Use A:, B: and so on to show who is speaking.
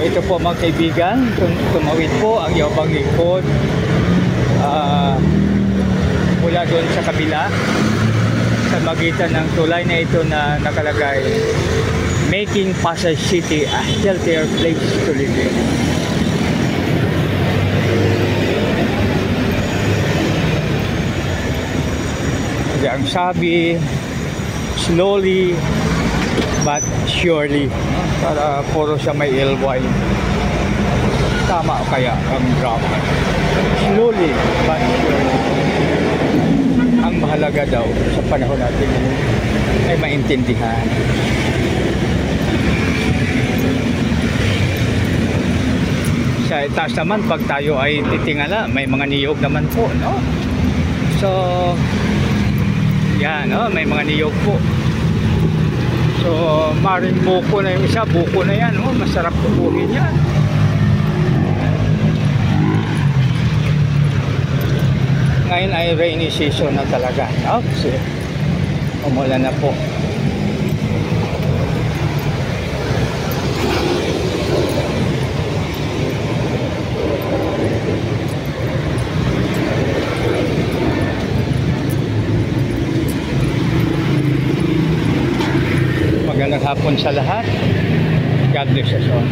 A: Ito po mga kaibigan, tumawid po ang Yabang Lingkod mula doon sa kabila sa magitan ng tulay na ito na nakalagay making Pasay City a healthier place to live in. Ang sabi, slowly but surely, para puro siya may LY. Tama kaya ang drama? Slowly but surely. Ang mahalaga daw sa panahon natin ay maintindihan. Sa itaas naman, pag tayo ay titingala, may mga niyog naman po, no? So, yan, no? May mga niyog po. So, maring buko na yung isa, buko na yan, no? Masarap tubuhin yan. Ngayon ay rainy season na talaga, no? Kasi umulan na po. Magandang hapon sa lahat. God bless us all.